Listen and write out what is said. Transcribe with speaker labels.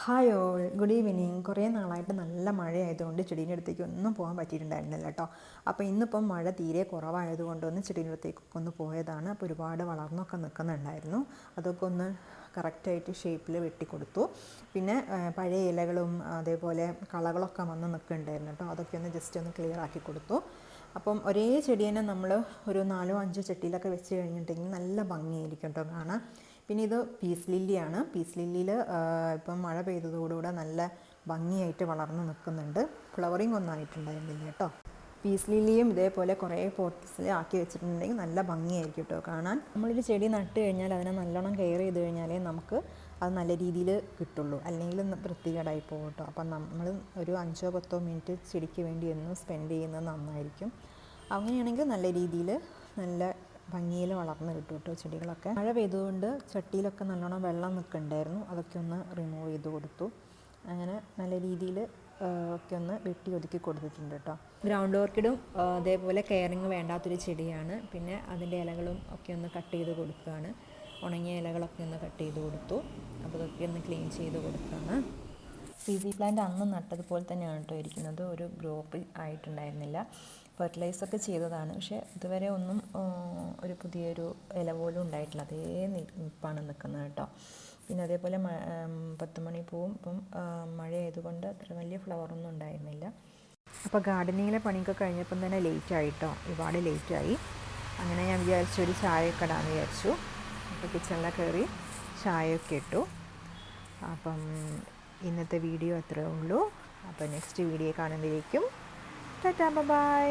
Speaker 1: Hi all, good evening. കുറേ നാളായിട്ട് നല്ല മഴയായതുകൊണ്ട് ചെടീൻ്റെ അടുത്തേക്ക് ഒന്നും പോകാൻ പറ്റിയിട്ടുണ്ടായിരുന്നില്ല കേട്ടോ. അപ്പോൾ ഇന്നിപ്പം മഴ തീരെ കുറവായതുകൊണ്ട് ഒന്ന് ചെടീൻ്റെ അടുത്തേക്കൊക്കെ ഒന്ന് പോയതാണ്. അപ്പോൾ ഒരുപാട് വളർന്നൊക്കെ നിൽക്കുന്നുണ്ടായിരുന്നു. അതൊക്കെ ഒന്ന് കറക്റ്റായിട്ട് ഷേപ്പിൽ വെട്ടിക്കൊടുത്തു. പിന്നെ പഴയ ഇലകളും അതേപോലെ കളകളൊക്കെ വന്ന് നിൽക്കുന്നുണ്ടായിരുന്നു കേട്ടോ. അതൊക്കെ ഒന്ന് ജസ്റ്റ് ഒന്ന് ക്ലിയർ ആക്കി കൊടുത്തു. അപ്പം ഒരേ ചെടീനെ നമ്മൾ ഒരു 4-5 ചട്ടിയിലൊക്കെ വെച്ച് കഴിഞ്ഞിട്ടുണ്ടെങ്കിൽ നല്ല ഭംഗിയായിരിക്കും കേട്ടോ കാണാൻ. പിന്നെ ഇത് പീസ് ലില്ലിയാണ്. പീസ് ലില്ലിയിൽ ഇപ്പം മഴ പെയ്തതോടുകൂടെ നല്ല ഭംഗിയായിട്ട് വളർന്ന് നിൽക്കുന്നുണ്ട്. ഫ്ലവറിങ് ഒന്നും ആയിട്ടുണ്ടായിരുന്നില്ല കേട്ടോ. പീസ് ലില്ലിയും ഇതേപോലെ കുറേ പോട്ട്സിൽ ആക്കി വെച്ചിട്ടുണ്ടെങ്കിൽ നല്ല ഭംഗിയായിരിക്കും കേട്ടോ കാണാൻ. നമ്മളൊരു ചെടി നട്ട് കഴിഞ്ഞാൽ അതിനെ നല്ലോണം കെയർ ചെയ്ത് കഴിഞ്ഞാലേ നമുക്ക് അത് നല്ല രീതിയിൽ കിട്ടുള്ളൂ, അല്ലെങ്കിൽ വൃത്തികേടായി പോകും കേട്ടോ. അപ്പം നമ്മൾ ഒരു 5-10 മിനിറ്റ് ചെടിക്ക് വേണ്ടി എന്നും സ്പെൻഡ് ചെയ്യുന്നത് നന്നായിരിക്കും. അങ്ങനെയാണെങ്കിൽ നല്ല രീതിയിൽ നല്ല ഭംഗിയിൽ വളർന്ന് കിട്ടും കേട്ടോ ചെടികളൊക്കെ. മഴ പെയ്തുകൊണ്ട് ചട്ടിയിലൊക്കെ നല്ലോണം വെള്ളം നിൽക്കുന്നുണ്ടായിരുന്നു. അതൊക്കെ ഒന്ന് റിമൂവ് ചെയ്ത് കൊടുത്തു. അങ്ങനെ നല്ല രീതിയിൽ ഒക്കെ ഒന്ന് വെട്ടി ഒതുക്കി കൊടുത്തിട്ടുണ്ട് കേട്ടോ. ഗ്രൗണ്ട് ഓർക്കിഡും അതേപോലെ കെയറിങ് വേണ്ടാത്തൊരു ചെടിയാണ്. പിന്നെ അതിൻ്റെ ഇലകളും ഒക്കെ ഒന്ന് കട്ട് ചെയ്ത് കൊടുക്കുകയാണ്. ഉണങ്ങിയ ഇലകളൊക്കെ ഒന്ന് കട്ട് ചെയ്ത് കൊടുത്തു. അപ്പോൾ അതൊക്കെ ഒന്ന് ക്ലീൻ ചെയ്ത് കൊടുക്കുകയാണ്. CZ പ്ലാന്റ് അന്ന് നട്ടതുപോലെ തന്നെയാണ് കേട്ടോ ഇരിക്കുന്നത്. ഒരു ഗ്രോപ്പ് ആയിട്ടുണ്ടായിരുന്നില്ല. ഫെർട്ടിലൈസൊക്കെ ചെയ്തതാണ്, പക്ഷേ ഇതുവരെ ഒന്നും ഒരു പുതിയൊരു ഇല പോലും ഉണ്ടായിട്ടില്ല. അതേ നിൽപ്പാണ് നിൽക്കുന്നത് കേട്ടോ. പിന്നെ അതേപോലെ 10 മണി പൂവും ഇപ്പം മഴ ആയതുകൊണ്ട് അത്ര വലിയ ഫ്ലവറൊന്നും ഉണ്ടായിരുന്നില്ല. അപ്പോൾ ഗാർഡനിങ്ങിലെ പണിയൊക്കെ കഴിഞ്ഞപ്പം തന്നെ ലേറ്റായിട്ടോ, ഒരുപാട് ലേറ്റായി. അങ്ങനെ ഞാൻ വിചാരിച്ചു ഒരു ചായയൊക്കെ ഇടാമെന്ന് വിചാരിച്ചു. അപ്പോൾ കിച്ചണിലൊക്കെ കയറി ചായയൊക്കെ ഇട്ടു. അപ്പം ഇന്നത്തെ വീഡിയോ അത്രേ ഉള്ളൂ. അപ്പോൾ നെക്സ്റ്റ് വീഡിയോ കാണുമ്പോഴേക്കും ടാറ്റാ ബൈ.